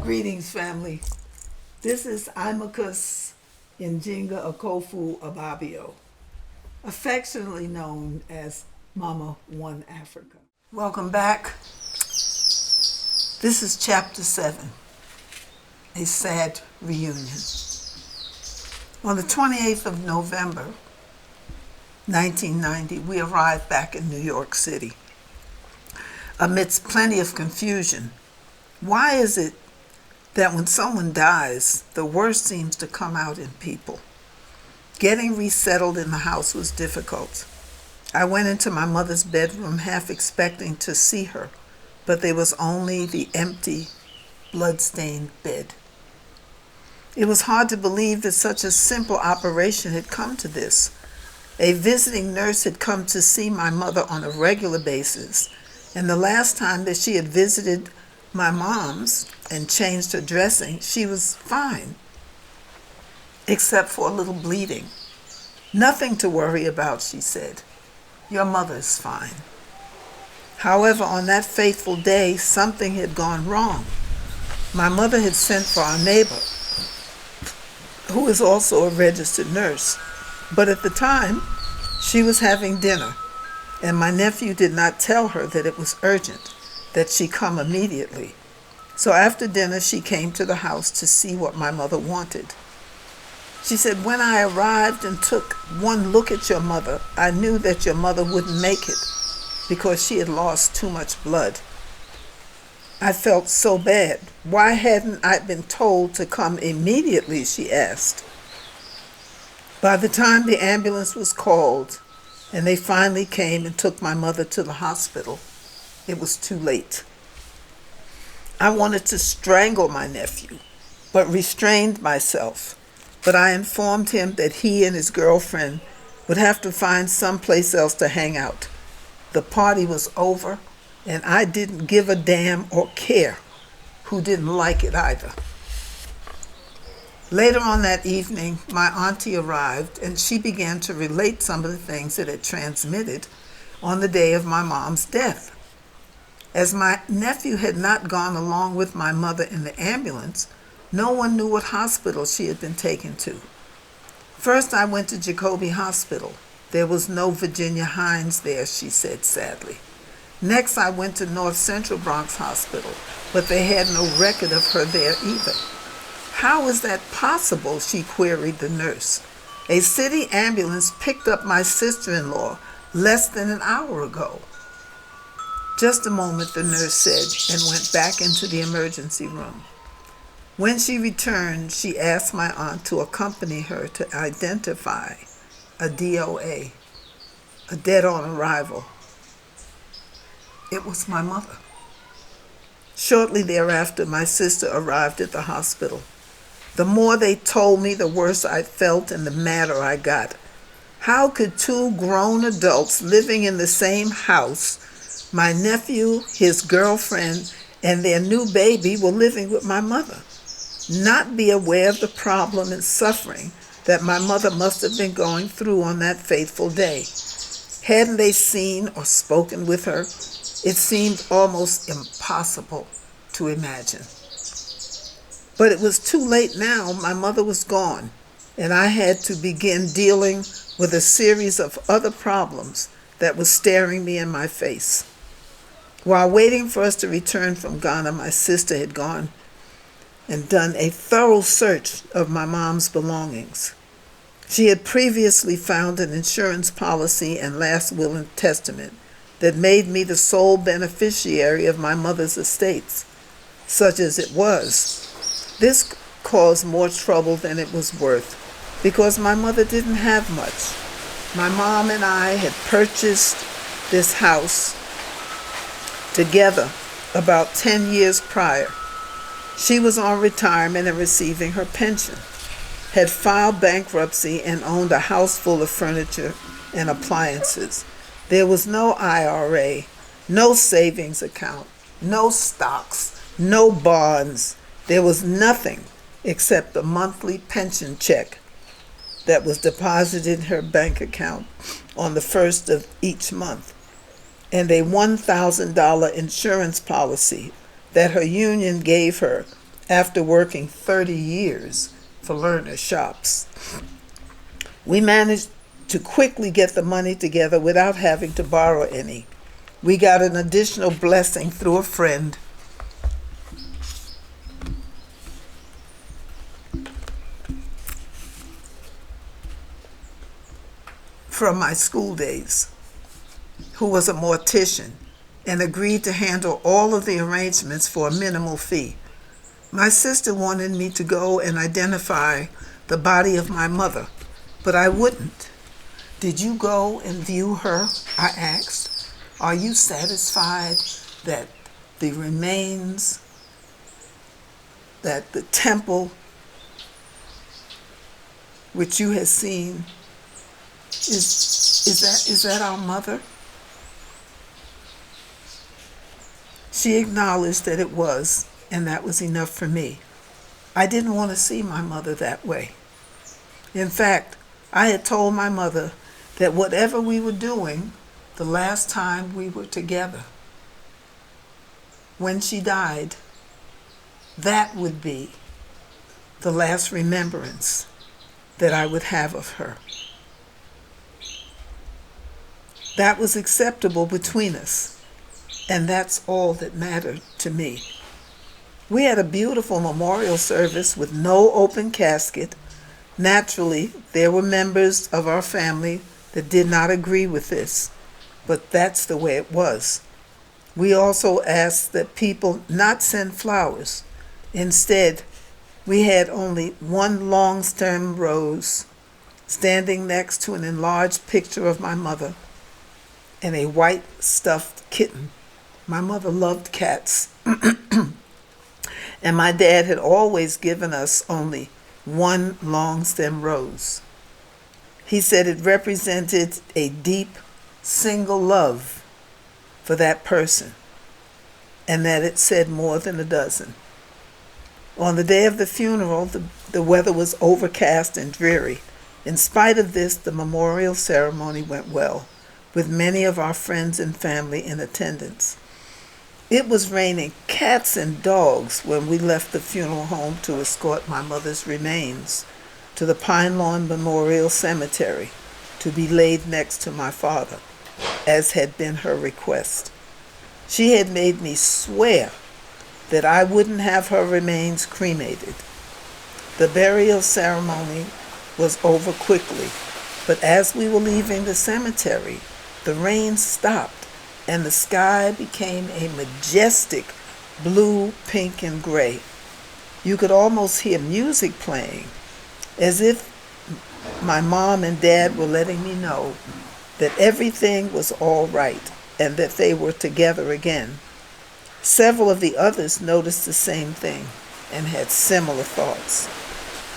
Greetings, family. This is IMAHKÜS Njinga Okofu Ababio, affectionately known as Mama Africa. Welcome back. This is Chapter 7, a sad reunion. On the 28th of November, 1990, we arrived back in New York City. Amidst plenty of confusion, why is it that when someone dies, the worst seems to come out in people? Getting resettled in the house was difficult. I went into my mother's bedroom half expecting to see her, but there was only the empty, blood-stained bed. It was hard to believe that such a simple operation had come to this. A visiting nurse had come to see my mother on a regular basis, and the last time that she had visited my mom's and changed her dressing, she was fine, except for a little bleeding. Nothing to worry about, she said. Your mother's fine. However, on that fateful day, something had gone wrong. My mother had sent for our neighbor, who is also a registered nurse, but at the time, she was having dinner, and my nephew did not tell her that it was urgent, that she come immediately. So after dinner, she came to the house to see what my mother wanted. She said, when I arrived and took one look at your mother, I knew that your mother wouldn't make it because she had lost too much blood. I felt so bad. Why hadn't I been told to come immediately, she asked. By the time the ambulance was called and they finally came and took my mother to the hospital, it was too late. I wanted to strangle my nephew, but restrained myself. But I informed him that he and his girlfriend would have to find someplace else to hang out. The party was over, and I didn't give a damn or care who didn't like it either. Later on that evening, my auntie arrived, and she began to relate some of the things that had transmitted on the day of my mom's death. As my nephew had not gone along with my mother in the ambulance, no one knew what hospital she had been taken to. First, I went to Jacoby Hospital. There was no Virginia Hines there, she said sadly. Next, I went to North Central Bronx Hospital, but they had no record of her there either. How is that possible, she queried the nurse. A city ambulance picked up my sister-in-law less than an hour ago. Just a moment, the nurse said, and went back into the emergency room. When she returned, she asked my aunt to accompany her to identify a DOA, a dead on arrival. It was my mother. Shortly thereafter, my sister arrived at the hospital. The more they told me, the worse I felt and the madder I got. How could two grown adults living in the same house, my nephew, his girlfriend, and their new baby were living with my mother, not be aware of the problem and suffering that my mother must have been going through on that fateful day? Hadn't they seen or spoken with her? It seemed almost impossible to imagine. But it was too late now. My mother was gone, and I had to begin dealing with a series of other problems that was staring me in my face. While waiting for us to return from Ghana, my sister had gone and done a thorough search of my mom's belongings. She had previously found an insurance policy and last will and testament that made me the sole beneficiary of my mother's estates. Such as it was, this caused more trouble than it was worth because my mother didn't have much. My mom and I had purchased this house together about 10 years prior. She was on retirement and receiving her pension, had filed bankruptcy and owned a house full of furniture and appliances. There was no IRA, no savings account, no stocks, no bonds. There was nothing except a monthly pension check that was deposited in her bank account on the first of each month, and a $1,000 insurance policy that her union gave her after working 30 years for learner shops. We managed to quickly get the money together without having to borrow any. We got an additional blessing through a friend. From my school days, who was a mortician and agreed to handle all of the arrangements for a minimal fee. My sister wanted me to go and identify the body of my mother, but I wouldn't. Did you go and view her? I asked. Are you satisfied that the remains, that the temple which you have seen, is that our mother? She acknowledged that it was, and that was enough for me. I didn't want to see my mother that way. In fact, I had told my mother that whatever we were doing the last time we were together, when she died, that would be the last remembrance that I would have of her. That was acceptable between us. And that's all that mattered to me. We had a beautiful memorial service with no open casket. Naturally, there were members of our family that did not agree with this, but that's the way it was. We also asked that people not send flowers. Instead, we had only one long-stem rose standing next to an enlarged picture of my mother and a white stuffed kitten. My mother loved cats, and my dad had always given us only one long stem rose. He said it represented a deep, single love for that person, and that it said more than a dozen. On the day of the funeral, the weather was overcast and dreary. In spite of this, the memorial ceremony went well, with many of our friends and family in attendance. It was raining cats and dogs when we left the funeral home to escort my mother's remains to the Pine Lawn Memorial Cemetery to be laid next to my father, as had been her request. She had made me swear that I wouldn't have her remains cremated. The burial ceremony was over quickly, but as we were leaving the cemetery, the rain stopped and the sky became a majestic blue, pink, and gray. You could almost hear music playing, as if my mom and dad were letting me know that everything was all right and that they were together again. Several of the others noticed the same thing and had similar thoughts.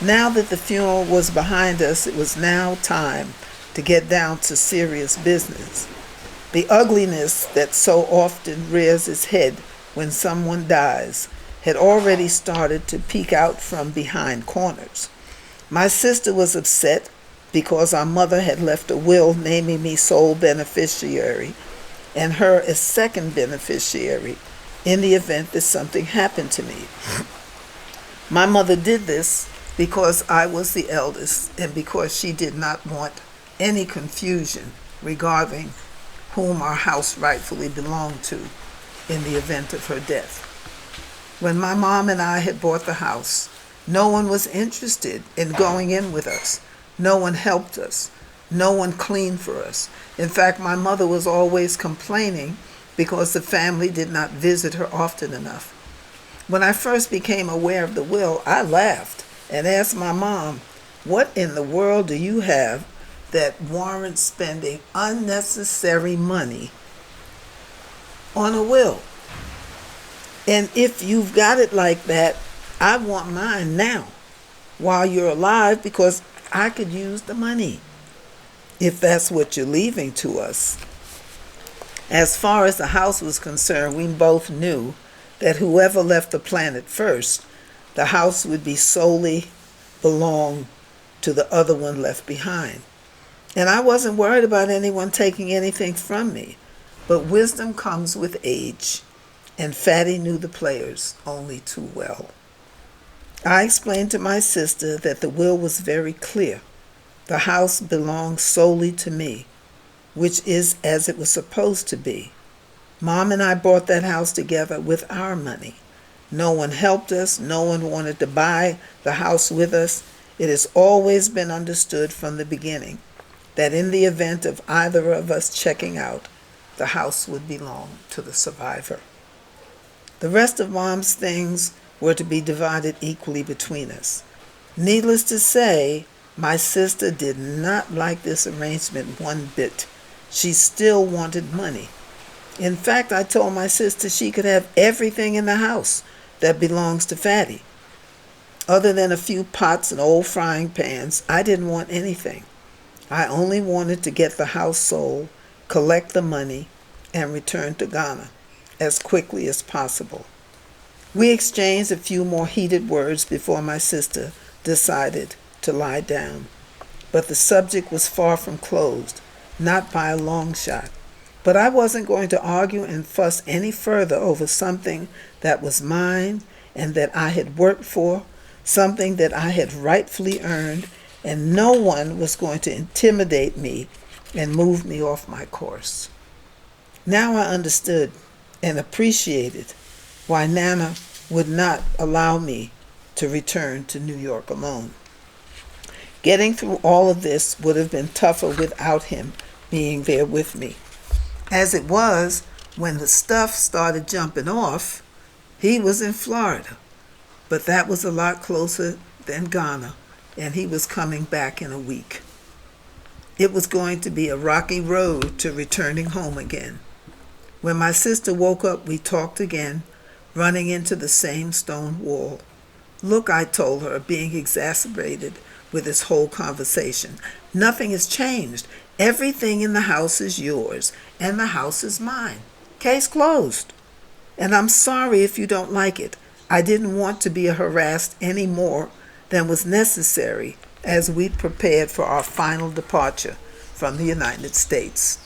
Now that the funeral was behind us, it was now time to get down to serious business. The ugliness that so often rears its head when someone dies had already started to peek out from behind corners. My sister was upset because our mother had left a will naming me sole beneficiary and her as second beneficiary in the event that something happened to me. My mother did this because I was the eldest and because she did not want any confusion regarding whom our house rightfully belonged to in the event of her death. When my mom and I had bought the house, no one was interested in going in with us. No one helped us. No one cleaned for us. In fact, my mother was always complaining because the family did not visit her often enough. When I first became aware of the will, I laughed and asked my mom, "What in the world do you have that warrants spending unnecessary money on a will? And if you've got it like that, I want mine now while you're alive because I could use the money if that's what you're leaving to us." As far as the house was concerned, we both knew that whoever left the planet first, the house would be solely belong to the other one left behind. And I wasn't worried about anyone taking anything from me. But wisdom comes with age, and Fatty knew the players only too well. I explained to my sister that the will was very clear. The house belongs solely to me, which is as it was supposed to be. Mom and I bought that house together with our money. No one helped us. No one wanted to buy the house with us. It has always been understood from the beginning that in the event of either of us checking out, the house would belong to the survivor. The rest of Mom's things were to be divided equally between us. Needless to say, my sister did not like this arrangement one bit. She still wanted money. In fact, I told my sister she could have everything in the house that belongs to Fatty. Other than a few pots and old frying pans, I didn't want anything. I only wanted to get the house sold, collect the money, and return to Ghana as quickly as possible. We exchanged a few more heated words before my sister decided to lie down. But the subject was far from closed, not by a long shot. But I wasn't going to argue and fuss any further over something that was mine and that I had worked for, something that I had rightfully earned, and no one was going to intimidate me and move me off my course. Now I understood and appreciated why Nana would not allow me to return to New York alone. Getting through all of this would have been tougher without him being there with me. As it was, when the stuff started jumping off, he was in Florida. But that was a lot closer than Ghana, and he was coming back in a week. It was going to be a rocky road to returning home again. When my sister woke up, we talked again, running into the same stone wall. Look, I told her, being exasperated with this whole conversation. Nothing has changed. Everything in the house is yours, and the house is mine. Case closed. And I'm sorry if you don't like it. I didn't want to be harassed any more than was necessary as we prepared for our final departure from the United States.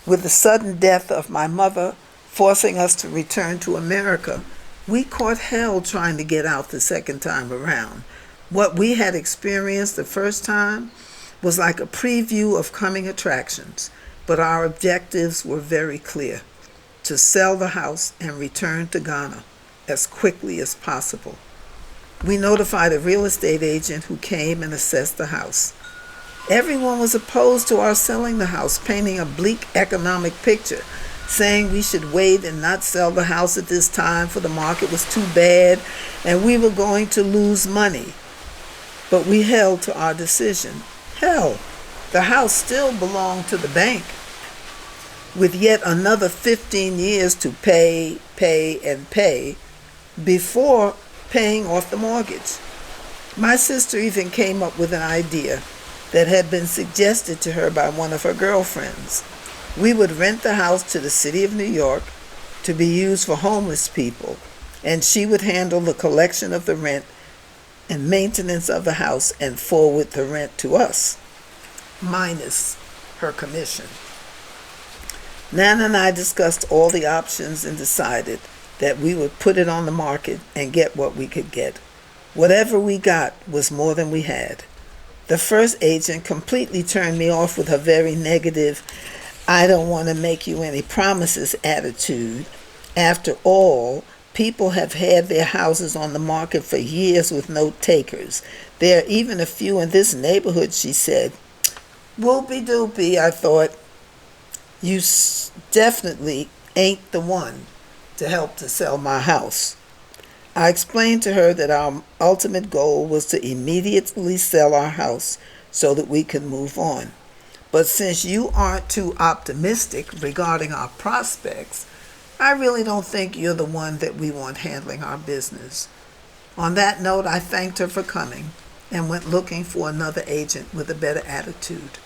With the sudden death of my mother forcing us to return to America, we caught hell trying to get out the second time around. What we had experienced the first time was like a preview of coming attractions, but our objectives were very clear: to sell the house and return to Ghana as quickly as possible. We notified a real estate agent who came and assessed the house. Everyone was opposed to our selling the house, painting a bleak economic picture, saying we should wait and not sell the house at this time for the market was too bad and we were going to lose money. But we held to our decision. Hell, the house still belonged to the bank, with yet another 15 years to pay before paying off the mortgage. My sister even came up with an idea that had been suggested to her by one of her girlfriends. We would rent the house to the city of New York to be used for homeless people, and she would handle the collection of the rent and maintenance of the house and forward the rent to us, minus her commission. Nana and I discussed all the options and decided that we would put it on the market and get what we could get. Whatever we got was more than we had. The first agent completely turned me off with her very negative, I don't want to make you any promises attitude. After all, people have had their houses on the market for years with no takers. There are even a few in this neighborhood, she said. Whoopie-doopie, I thought. You definitely ain't the one to help to sell my house. I explained to her that our ultimate goal was to immediately sell our house so that we could move on. But since you aren't too optimistic regarding our prospects, I really don't think you're the one that we want handling our business. On that note, I thanked her for coming and went looking for another agent with a better attitude.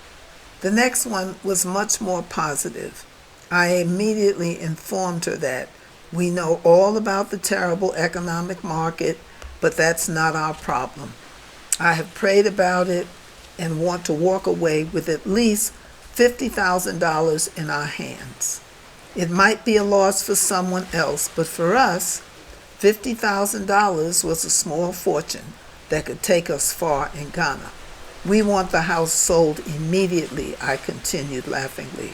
The next one was much more positive. I immediately informed her that we know all about the terrible economic market, but that's not our problem. I have prayed about it and want to walk away with at least $50,000 in our hands. It might be a loss for someone else, but for us, $50,000 was a small fortune that could take us far in Ghana. We want the house sold immediately, I continued laughingly.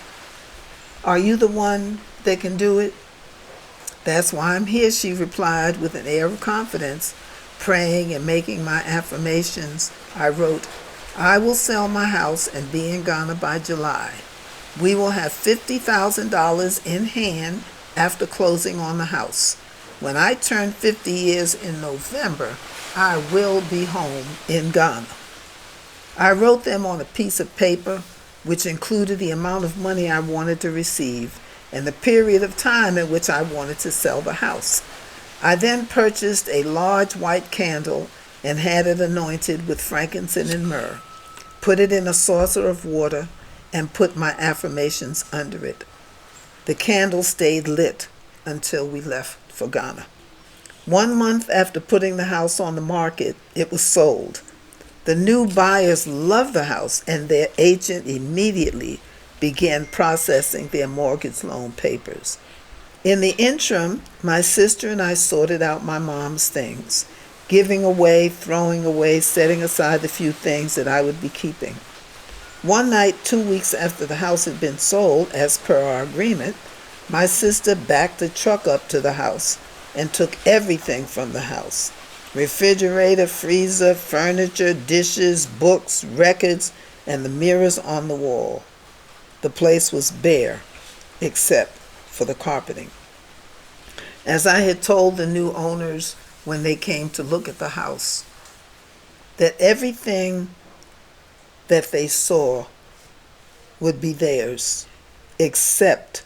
Are you the one that can do it? That's why I'm here, she replied with an air of confidence. Praying and making my affirmations, I wrote, I will sell my house and be in Ghana by July. We will have $50,000 in hand after closing on the house. When I turn 50 years in November, I will be home in Ghana. I wrote them on a piece of paper, which included the amount of money I wanted to receive and the period of time in which I wanted to sell the house. I then purchased a large white candle and had it anointed with frankincense and myrrh, put it in a saucer of water, and put my affirmations under it. The candle stayed lit until we left for Ghana. 1 month after putting the house on the market, it was sold. The new buyers loved the house, and their agent immediately began processing their mortgage loan papers. In the interim, my sister and I sorted out my mom's things, giving away, throwing away, setting aside the few things that I would be keeping. One night, 2 weeks after the house had been sold, as per our agreement, my sister backed the truck up to the house and took everything from the house. Refrigerator, freezer, furniture, dishes, books, records, and the mirrors on the wall. The place was bare, except for the carpeting. As I had told the new owners when they came to look at the house, that everything that they saw would be theirs, except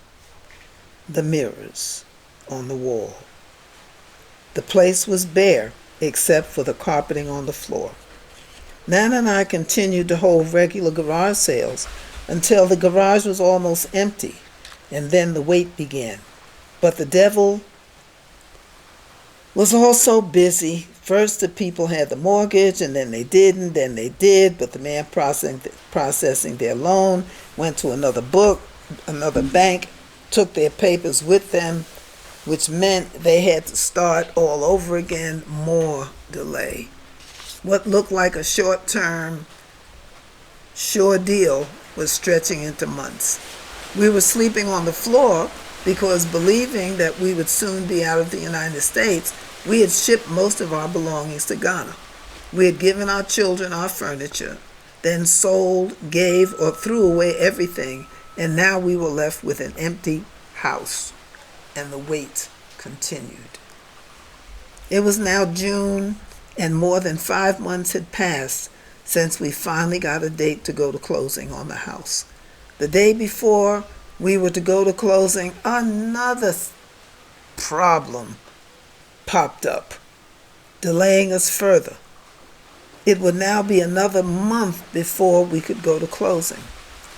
the mirrors on the wall. The place was bare, except for the carpeting on the floor. Nana and I continued to hold regular garage sales until the garage was almost empty, and then the wait began. But the devil was also busy. First the people had the mortgage, and then they didn't, then they did, but the man processing their loan went to another bank, took their papers with them, which meant they had to start all over again, more delay. What looked like a short-term, sure deal was stretching into months. We were sleeping on the floor because, believing that we would soon be out of the United States, we had shipped most of our belongings to Ghana. We had given our children our furniture, then sold, gave, or threw away everything, and now we were left with an empty house, and the wait continued. It was now June, and more than 5 months had passed since we finally got a date to go to closing on the house. The day before we were to go to closing, another problem popped up, delaying us further. It would now be another month before we could go to closing.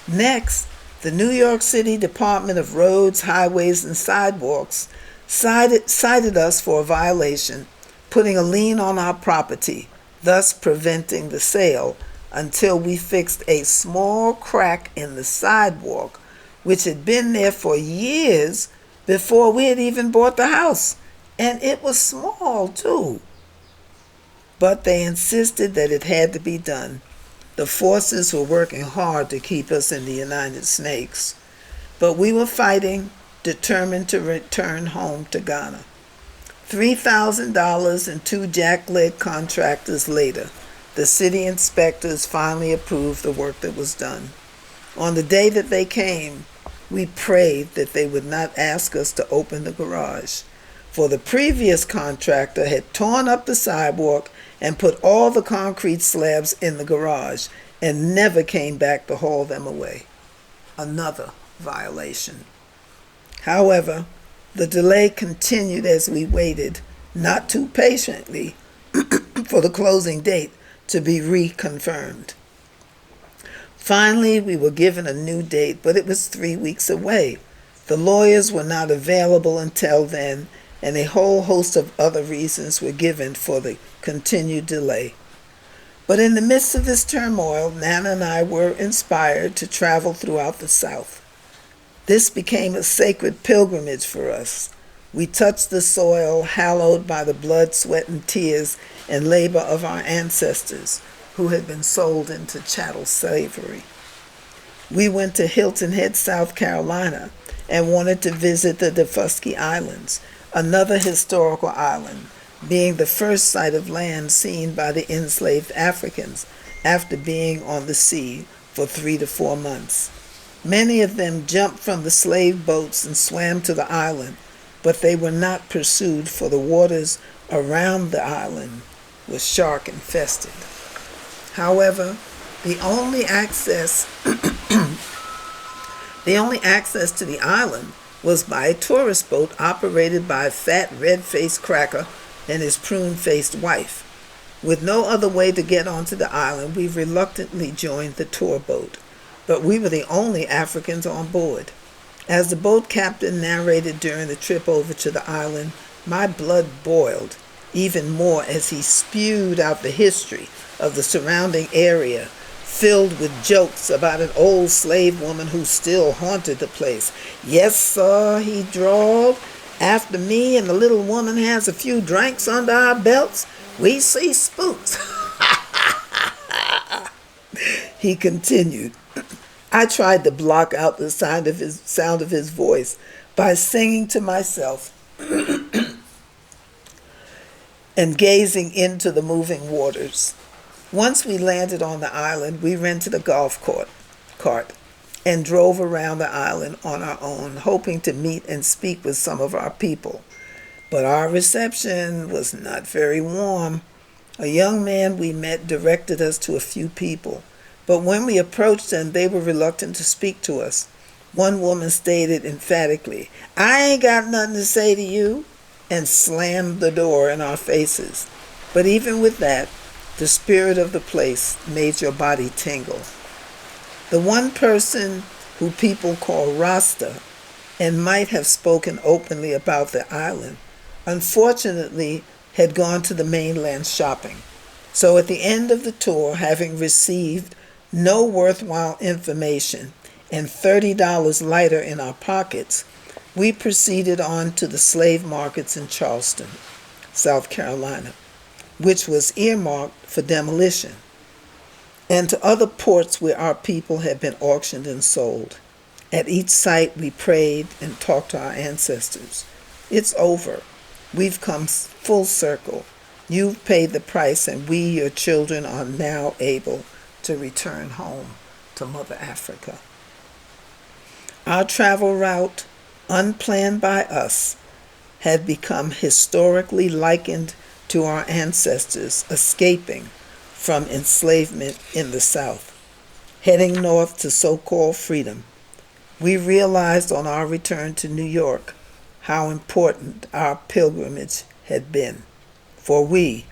Next, the New York City Department of Roads, Highways, and Sidewalks cited us for a violation, putting a lien on our property, thus preventing the sale until we fixed a small crack in the sidewalk, which had been there for years before we had even bought the house. And it was small, too. But they insisted that it had to be done. The forces were working hard to keep us in the United Snakes. But we were fighting, determined to return home to Ghana. $3,000 and 2 jackleg contractors later, the city inspectors finally approved the work that was done. On the day that they came, we prayed that they would not ask us to open the garage, for the previous contractor had torn up the sidewalk and put all the concrete slabs in the garage and never came back to haul them away. Another violation. However, the delay continued as we waited, not too patiently, for the closing date to be reconfirmed. Finally, we were given a new date, but it was 3 weeks away. The lawyers were not available until then, and a whole host of other reasons were given for the continued delay. But in the midst of this turmoil, Nana and I were inspired to travel throughout the South. This became a sacred pilgrimage for us. We touched the soil hallowed by the blood, sweat, and tears and labor of our ancestors who had been sold into chattel slavery. We went to Hilton Head, South Carolina, and wanted to visit the Defusky Islands, another historical island, being the first sight of land seen by the enslaved Africans after being on the sea for 3 to 4 months. Many of them jumped from the slave boats and swam to the island, but they were not pursued, for the waters around the island were shark infested. However, the only access to the island was by a tourist boat operated by a fat, red-faced cracker and his prune-faced wife. With no other way to get onto the island, we reluctantly joined the tour boat, but we were the only Africans on board. As the boat captain narrated during the trip over to the island, my blood boiled even more as he spewed out the history of the surrounding area, filled with jokes about an old slave woman who still haunted the place. "Yes, sir," he drawled, "after me and the little woman has a few drinks under our belts, we see spooks." He continued. I tried to block out the sound of his voice by singing to myself and gazing into the moving waters. Once we landed on the island, we rented a golf cart and drove around the island on our own, hoping to meet and speak with some of our people. But our reception was not very warm. A young man we met directed us to a few people, but when we approached them, they were reluctant to speak to us. One woman stated emphatically, "I ain't got nothing to say to you," and slammed the door in our faces. But even with that, the spirit of the place made your body tingle. The one person who people call Rasta and might have spoken openly about the island, unfortunately had gone to the mainland shopping. So at the end of the tour, having received no worthwhile information and $30 lighter in our pockets, we proceeded on to the slave markets in Charleston, South Carolina, which was earmarked for demolition, and to other ports where our people had been auctioned and sold. At each site we prayed and talked to our ancestors. It's over. We've come full circle. You've paid the price, and we, your children, are now able to return home to Mother Africa. Our travel route, unplanned by us, had become historically likened to our ancestors escaping from enslavement in the South, heading north to so-called freedom. We realized on our return to New York how important our pilgrimage had been, for we,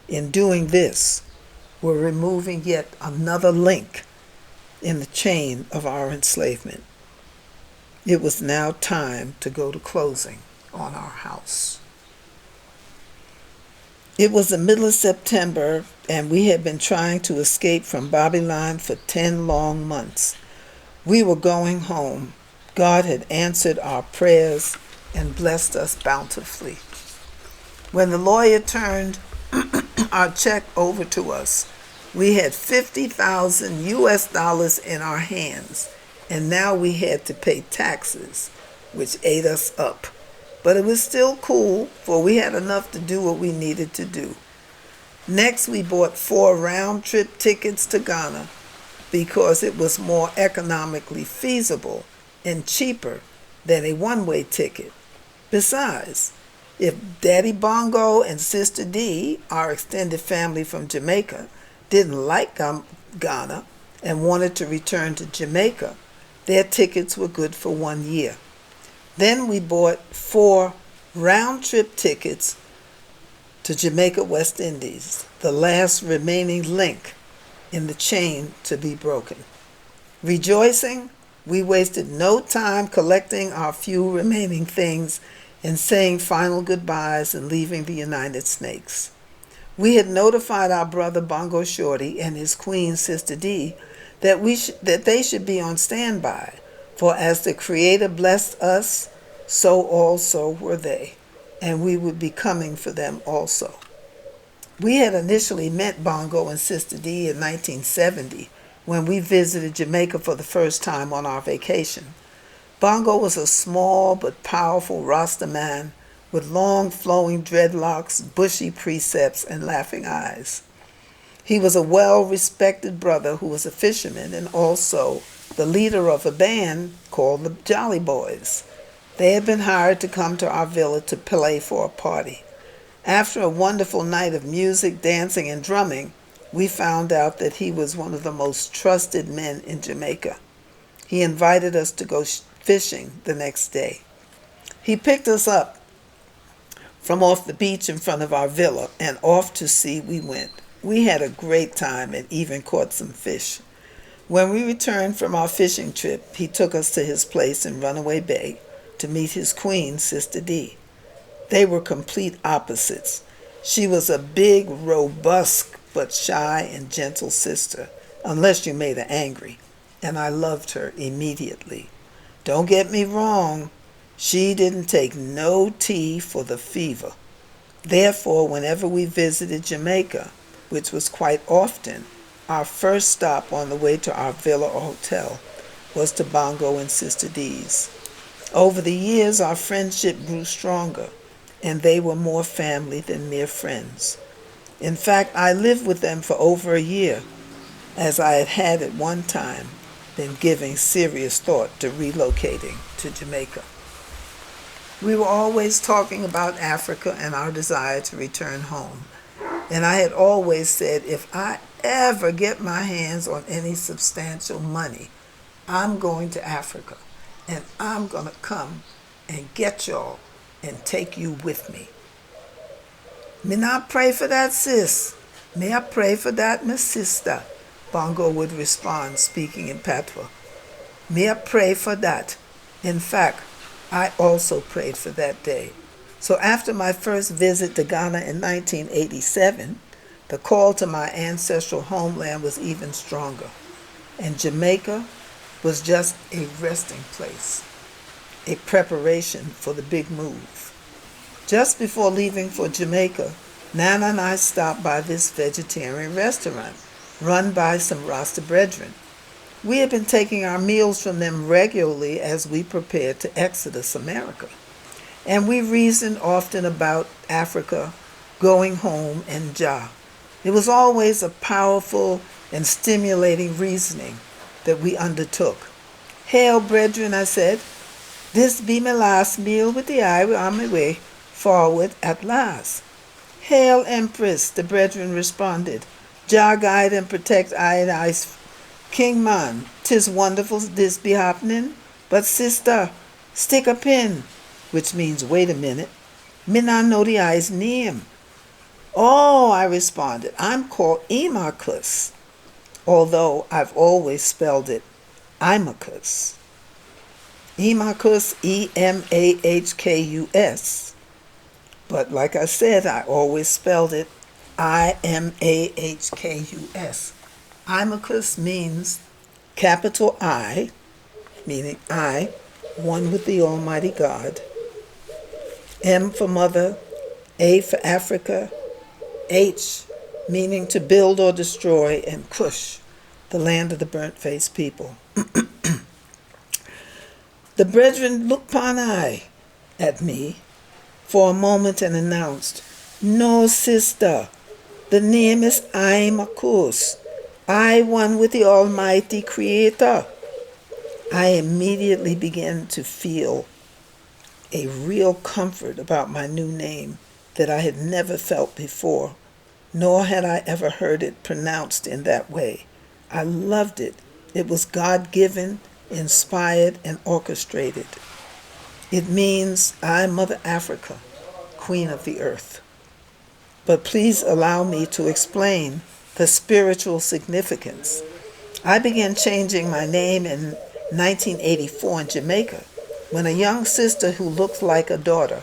in doing this, were removing yet another link in the chain of our enslavement. It was now time to go to closing on our house. It was the middle of September, and we had been trying to escape from Babylon for 10 long months. We were going home. God had answered our prayers and blessed us bountifully. When the lawyer turned our check over to us, we had $50,000 in our hands, and now we had to pay taxes, which ate us up. But it was still cool, for we had enough to do what we needed to do. Next, we bought 4 round-trip tickets to Ghana because it was more economically feasible and cheaper than a one-way ticket. Besides, if Daddy Bongo and Sister D, our extended family from Jamaica, didn't like Ghana and wanted to return to Jamaica, their tickets were good for 1 year. Then we bought 4 round-trip tickets to Jamaica, West Indies, the last remaining link in the chain to be broken. Rejoicing, we wasted no time collecting our few remaining things and saying final goodbyes and leaving the United Snakes. We had notified our brother Bongo Shorty and his queen, Sister D, that they should be on standby, for as the Creator blessed us, so also were they, and we would be coming for them also. We had initially met Bongo and Sister D in 1970 when we visited Jamaica for the first time on our vacation. Bongo was a small but powerful Rasta man with long flowing dreadlocks, bushy precepts, and laughing eyes. He was a well-respected brother who was a fisherman and also the leader of a band called the Jolly Boys. They had been hired to come to our villa to play for a party. After a wonderful night of music, dancing, and drumming, we found out that he was one of the most trusted men in Jamaica. He invited us to go fishing the next day. He picked us up from off the beach in front of our villa, and off to sea we went. We had a great time and even caught some fish. When we returned from our fishing trip, he took us to his place in Runaway Bay to meet his queen, Sister D. They were complete opposites. She was a big, robust, but shy and gentle sister, unless you made her angry, and I loved her immediately. Don't get me wrong, she didn't take no tea for the fever. Therefore, whenever we visited Jamaica, which was quite often, our first stop on the way to our villa or hotel was to Bongo and Sister D's. Over the years, our friendship grew stronger, and they were more family than mere friends. In fact, I lived with them for over a year, as I had at one time been giving serious thought to relocating to Jamaica. We were always talking about Africa and our desire to return home. And I had always said, if I ever get my hands on any substantial money, I'm going to Africa. And I'm going to come and get y'all and take you with me. Me not pray for that, sis. Me I pray for that, my sister, Bongo would respond, speaking in Patois. Me I pray for that. In fact, I also prayed for that day. So after my first visit to Ghana in 1987, the call to my ancestral homeland was even stronger. And Jamaica was just a resting place, a preparation for the big move. Just before leaving for Jamaica, Nana and I stopped by this vegetarian restaurant run by some Rasta brethren. We had been taking our meals from them regularly as we prepared to exodus America. And we reasoned often about Africa, going home, and Jah. It was always a powerful and stimulating reasoning that we undertook. Hail, brethren, I said. This be my last meal with the eye on my way forward at last. Hail, Empress, the brethren responded. Jah guide and protect I and I's King man, 'tis wonderful this be happening, but sister, stick a pin, which means wait a minute. Me not know the I's name. Oh, I responded, I'm called IMAHKÜS, although I've always spelled it IMAHKÜS. IMAHKÜS, EMAHKUS. But like I said, I always spelled it IMAHKUS. IMAHKÜS means capital I, meaning I, one with the Almighty God, M for mother, A for Africa, H meaning to build or destroy, and Kush, the land of the burnt-faced people. The brethren looked upon I at me for a moment and announced, No, sister, the name is IMAHKÜS. I one with the Almighty Creator. I immediately began to feel a real comfort about my new name that I had never felt before, nor had I ever heard it pronounced in that way. I loved it. It was God-given, inspired, and orchestrated. It means I, Mother Africa, Queen of the Earth. But please allow me to explain the spiritual significance. I began changing my name in 1984 in Jamaica when a young sister who looked like a daughter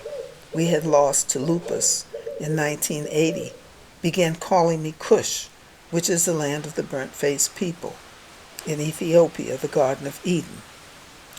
we had lost to lupus in 1980 began calling me Kush, which is the land of the burnt-faced people, in Ethiopia, the Garden of Eden.